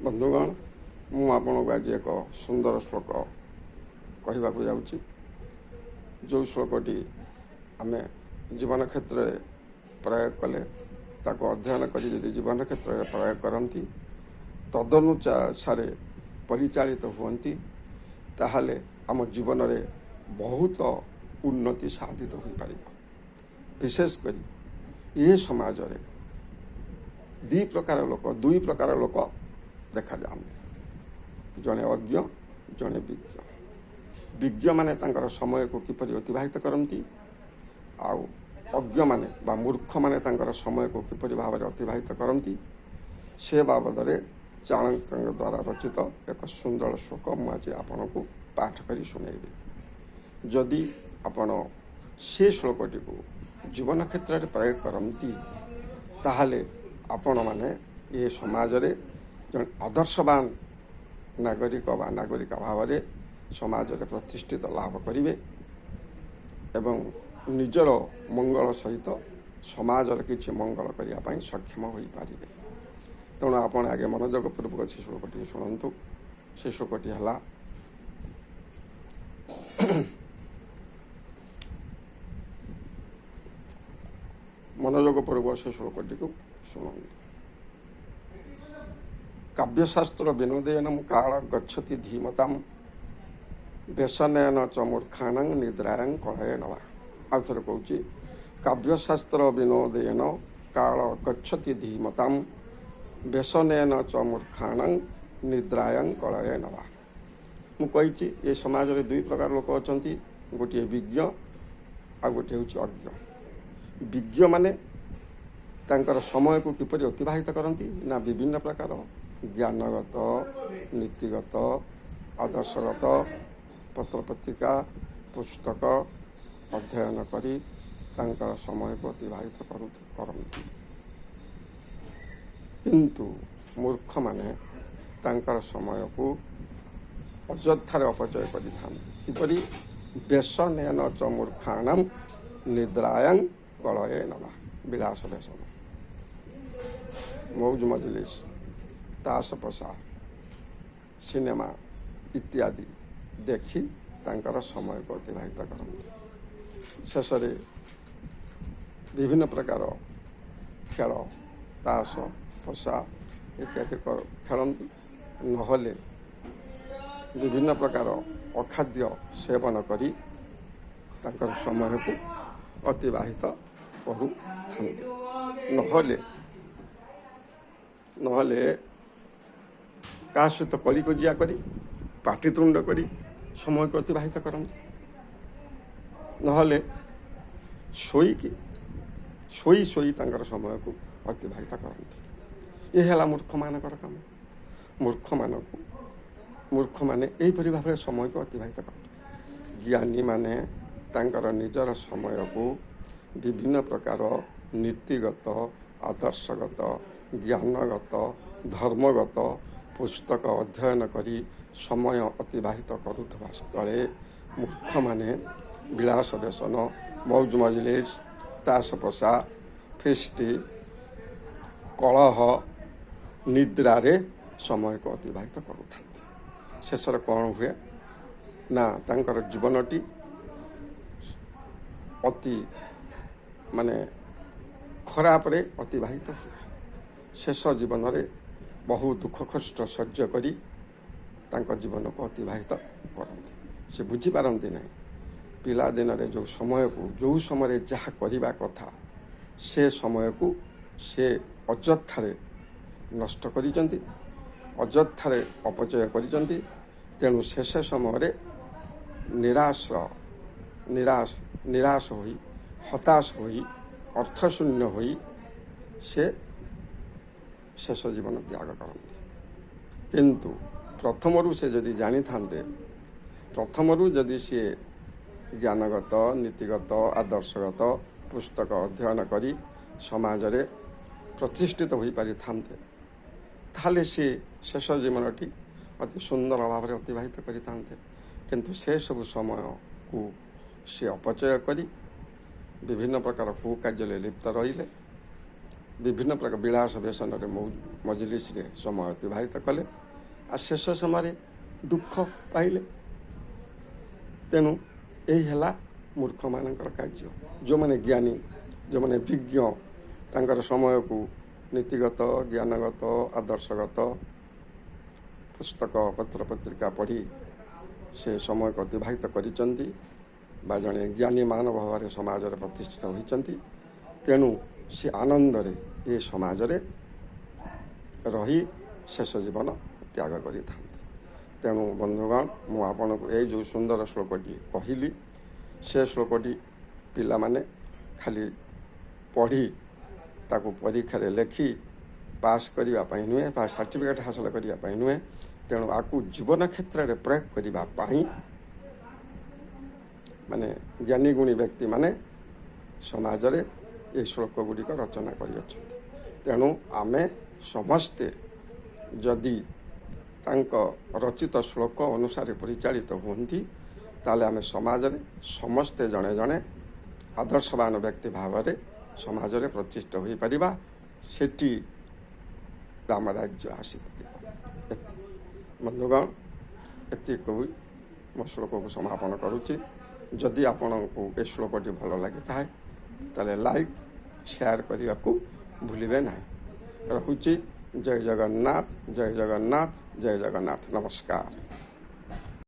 ବନ୍ଧୁଗଣ, ମୁଁ ଆପଣଙ୍କୁ ଆଜି ଏକ ସୁନ୍ଦର ଶ୍ଲୋକ କହିବାକୁ ଯାଉଛି। ଯେଉଁ ଶ୍ଲୋକଟି ଆମେ ଜୀବନ କ୍ଷେତ୍ରରେ ପ୍ରୟୋଗ କଲେ, ତାକୁ ଅଧ୍ୟୟନ କରି ଯଦି ଜୀବନ କ୍ଷେତ୍ରରେ ପ୍ରୟୋଗ କରନ୍ତି, ତଦନୁସାରେ ପରିଚାଳିତ ହୁଅନ୍ତି, ତାହେଲେ ଆମ ଜୀବନରେ ବହୁତ ଉନ୍ନତି ସାଧିତ ହୋଇପାରିବ। ବିଶେଷ କରି ଏ ସମାଜରେ ଦୁଇ ପ୍ରକାର ଲୋକ ଦେଖାଯାଆନ୍ତି। ଜଣେ ଅଜ୍ଞ, ଜଣେ ବିଜ୍ଞ। ବିଜ୍ଞମାନେ ତାଙ୍କର ସମୟକୁ କିପରି ଅତିବାହିତ କରନ୍ତି, ଆଉ ଅଜ୍ଞମାନେ ବା ମୂର୍ଖମାନେ ତାଙ୍କର ସମୟକୁ କିପରି ଭାବରେ ଅତିବାହିତ କରନ୍ତି, ସେ ବାବଦରେ ଚାଣକ୍ୟଙ୍କ ଦ୍ୱାରା ରଚିତ ଏକ ସୁନ୍ଦର ଶ୍ଲୋକ ମୁଁ ଆଜି ଆପଣଙ୍କୁ ପାଠ କରି ଶୁଣାଇବି। ଯଦି ଆପଣ ସେ ଶ୍ଲୋକଟିକୁ ଜୀବନ କ୍ଷେତ୍ରରେ ପ୍ରୟୋଗ କରନ୍ତି, ତାହେଲେ ଆପଣମାନେ ଏ ସମାଜରେ ଜଣେ ଆଦର୍ଶବାନ ନାଗରିକ ବା ନାଗରିକା ଭାବରେ ସମାଜରେ ପ୍ରତିଷ୍ଠିତ ଲାଭ କରିବେ ଏବଂ ନିଜର ମଙ୍ଗଳ ସହିତ ସମାଜର କିଛି ମଙ୍ଗଳ କରିବା ପାଇଁ ସକ୍ଷମ ହୋଇପାରିବେ। ତେଣୁ ଆପଣ ଆଗେ ମନୋଯୋଗ ପୂର୍ବକ ସେ ଶ୍ଲୋକଟି ଶୁଣନ୍ତୁ। ସେ ଶ୍ଲୋକଟି ହେଲା, ମନୋଯୋଗ ପୂର୍ବକ ସେ ଶ୍ଲୋକଟିକୁ ଶୁଣନ୍ତୁ। କାବ୍ୟଶାସ୍ତ୍ର ବିନୋଦେନ କାଳ ଗଚ୍ଛତି ଧୀମତାଂ ବ୍ୟସନେନ ଚ ମୂର୍ଖାଣାଂ ନିଦ୍ରାୟଂ କଳୟେନବା। ଆଉ ଥରେ କହୁଛି, କାବ୍ୟଶାସ୍ତ୍ର ବିନୋଦେନ କାଳ ଗଚ୍ଛତି ଧୀମତାଂ ବ୍ୟସନେନ ଚ ମୂର୍ଖାଣାଂ ନିଦ୍ରାୟଂ କଳୟେନବା। ମୁଁ କହିଛି, ଏ ସମାଜରେ ଦୁଇ ପ୍ରକାର ଲୋକ ଅଛନ୍ତି। ଗୋଟିଏ ବିଜ୍ଞ, ଆଉ ଗୋଟିଏ ହେଉଛି ଅଜ୍ଞ। ବିଜ୍ଞମାନେ ତାଙ୍କର ସମୟକୁ କିପରି ଅତିବାହିତ କରନ୍ତି ନା ବିଭିନ୍ନ ପ୍ରକାର ଜ୍ଞାନଗତ, ନୀତିଗତ, ଆଦର୍ଶଗତ ପତ୍ରପତ୍ରିକା, ପୁସ୍ତକ ଅଧ୍ୟୟନ କରି ତାଙ୍କର ସମୟକୁ ଅତିବାହିତ କରନ୍ତି। କିନ୍ତୁ ମୂର୍ଖମାନେ ତାଙ୍କର ସମୟକୁ ଅଯଥାରେ ଅପଚୟ କରିଥାନ୍ତି। କିପରି? ବ୍ୟସନେନ ଚ ମୂର୍ଖାଣାଂ ନିଦ୍ରାୟଂ କଳୟେନବା। ବିଳାସ ବ୍ୟସନ, ମୌଜ ମଜଲିସ, ତାସ ପଶା, ସିନେମା ଇତ୍ୟାଦି ଦେଖି ତାଙ୍କର ସମୟକୁ ଅତିବାହିତ କରନ୍ତି। ଶେଷରେ ବିଭିନ୍ନ ପ୍ରକାର ଖେଳ, ତାସ ପଶା ଇତ୍ୟାଦି ଖେଳନ୍ତି। ନହେଲେ ବିଭିନ୍ନ ପ୍ରକାର ଅଖାଦ୍ୟ ସେବନ କରି ତାଙ୍କର ସମୟକୁ ଅତିବାହିତ କରୁଥାନ୍ତି। ନହେଲେ କାହା ସହିତ କଳିକଜିଆ କରି, ପାଟିତୁଣ୍ଡ କରି ସମୟକୁ ଅତିବାହିତ କରନ୍ତି। ନହେଲେ ଶୋଇ ତାଙ୍କର ସମୟକୁ ଅତିବାହିତ କରନ୍ତି। ଏ ହେଲା ମୂର୍ଖମାନଙ୍କର କାମ। ମୂର୍ଖମାନେ ଏହିପରି ଭାବରେ ସମୟକୁ ଅତିବାହିତ କରନ୍ତି। ଜ୍ଞାନୀମାନେ ତାଙ୍କର ନିଜର ସମୟକୁ ବିଭିନ୍ନ ପ୍ରକାର ନୀତିଗତ, ଆଦର୍ଶଗତ, ଜ୍ଞାନଗତ, ଧର୍ମଗତ ପୁସ୍ତକ ଅଧ୍ୟୟନ କରି ସମୟ ଅତିବାହିତ କରୁଥିବା ସ୍ଥଳେ ମୂର୍ଖମାନେ ବିଳାସ ବ୍ୟସନ, ମୌଜ ମଜଲିସ, ତାସ ପଶା, ଫିଷ୍ଟି, କଳହ, ନିଦ୍ରାରେ ସମୟକୁ ଅତିବାହିତ କରୁଥାନ୍ତି। ଶେଷରେ କ'ଣ ହୁଏ ନା ତାଙ୍କର ଜୀବନଟି ଅତି ଖରାପରେ ଅତିବାହିତ ହୁଏ। ଶେଷ ଜୀବନରେ ବହୁ ଦୁଃଖ କଷ୍ଟ ସହ୍ୟ କରି ତାଙ୍କ ଜୀବନକୁ ଅତିବାହିତ କରନ୍ତି। ସେ ବୁଝିପାରନ୍ତି ନାହିଁ ପିଲାଦିନରେ ଯେଉଁ ସମୟରେ ଯାହା କରିବା କଥା, ସେ ସମୟକୁ ସେ ଅଯଥାରେ ନଷ୍ଟ କରିଛନ୍ତି, ଅଯଥାରେ ଅପଚୟ କରିଛନ୍ତି। ତେଣୁ ଶେଷ ସମୟରେ ନିରାଶ ହୋଇ, ହତାଶ ହୋଇ, ଅର୍ଥଶୂନ୍ୟ ହୋଇ ସେ ଶେଷ ଜୀବନ ତ୍ୟାଗ କରନ୍ତି। କିନ୍ତୁ ପ୍ରଥମରୁ ସେ ଯଦି ଜାଣିଥାନ୍ତେ, ପ୍ରଥମରୁ ଯଦି ସିଏ ଜ୍ଞାନଗତ, ନୀତିଗତ, ଆଦର୍ଶଗତ ପୁସ୍ତକ ଅଧ୍ୟୟନ କରି ସମାଜରେ ପ୍ରତିଷ୍ଠିତ ହୋଇପାରିଥାନ୍ତେ, ତାହେଲେ ସିଏ ଶେଷ ଜୀବନଟି ଅତି ସୁନ୍ଦର ଭାବରେ ଅତିବାହିତ କରିଥାନ୍ତେ। କିନ୍ତୁ ସେସବୁ ସମୟକୁ ସେ ଅପଚୟ କରି ବିଭିନ୍ନ ପ୍ରକାର କୁକାର୍ଯ୍ୟରେ ଲିପ୍ତ ରହିଲେ, ବିଭିନ୍ନ ପ୍ରକାର ବିଳାସ ବ୍ୟସନରେ ମଜଲିସରେ ସମୟ ଅତିବାହିତ କଲେ, ଆଉ ଶେଷ ସମୟରେ ଦୁଃଖ ପାଇଲେ। ତେଣୁ ଏହି ହେଲା ମୂର୍ଖମାନଙ୍କର କାର୍ଯ୍ୟ। ଯେଉଁମାନେ ଜ୍ଞାନୀ, ଯେଉଁମାନେ ବିଜ୍ଞ, ତାଙ୍କର ସମୟକୁ ନୀତିଗତ, ଜ୍ଞାନଗତ, ଆଦର୍ଶଗତ ପୁସ୍ତକ ପତ୍ର ପତ୍ରିକା ପଢ଼ି ସେ ସମୟକୁ ଅତିବାହିତ କରିଛନ୍ତି ବା ଜଣେ ଜ୍ଞାନୀ ମାନବ ଭାବରେ ସମାଜରେ ପ୍ରତିଷ୍ଠିତ ହୋଇଛନ୍ତି। ତେଣୁ ସେ ଆନନ୍ଦରେ ଏ ସମାଜରେ ରହି ଶେଷ ଜୀବନ ତ୍ୟାଗ କରିଥାନ୍ତି। ତେଣୁ ବନ୍ଧୁଗଣ, ମୁଁ ଆପଣଙ୍କୁ ଏଇ ଯେଉଁ ସୁନ୍ଦର ଶ୍ଲୋକଟି କହିଲି, ସେ ଶ୍ଲୋକଟି ପିଲାମାନେ ଖାଲି ପଢ଼ି ତାକୁ ପରୀକ୍ଷାରେ ଲେଖି ପାସ୍ କରିବା ପାଇଁ ନୁହେଁ ବା ସାର୍ଟିଫିକେଟ୍ ହାସଲ କରିବା ପାଇଁ ନୁହେଁ, ତେଣୁ ଆକୁ ଜୀବନ କ୍ଷେତ୍ରରେ ପ୍ରୟୋଗ କରିବା ପାଇଁ ମାନେ ଜ୍ଞାନୀ ଗୁଣୀ ବ୍ୟକ୍ତିମାନେ ସମାଜରେ ଏ ଶ୍ଲୋକ ଗୁଡ଼ିକ ରଚନା କରିଅଛନ୍ତି। ତେଣୁ ଆମେ ସମସ୍ତେ ଯଦି ତାଙ୍କ ରଚିତ ଶ୍ଲୋକ ଅନୁସାରେ ପରିଚାଳିତ ହୁଅନ୍ତି, ତାହେଲେ ଆମେ ସମାଜରେ ସମସ୍ତେ ଜଣେ ଜଣେ ଆଦର୍ଶବାନ ବ୍ୟକ୍ତି ଭାବରେ ସମାଜରେ ପ୍ରତିଷ୍ଠିତ ହୋଇପାରିବା। ସେଠି ରାମରାଜ୍ୟ ଆସିପାରିବ। ବନ୍ଧୁଗଣ, ଏତିକି କହି ମୋ ଶ୍ଲୋକକୁ ସମାପନ କରୁଛି। ଯଦି ଆପଣଙ୍କୁ ଏ ଶ୍ଲୋକଟି ଭଲ ଲାଗିଥାଏ ତାହେଲେ ଲାଇକ୍ ସେୟାର କରିବାକୁ ଭୁଲିବେ ନାହିଁ। ରହୁଛି। ଜୟ ଜଗନ୍ନାଥ, ଜୟ ଜଗନ୍ନାଥ, ଜୟ ଜଗନ୍ନାଥ। ନମସ୍କାର।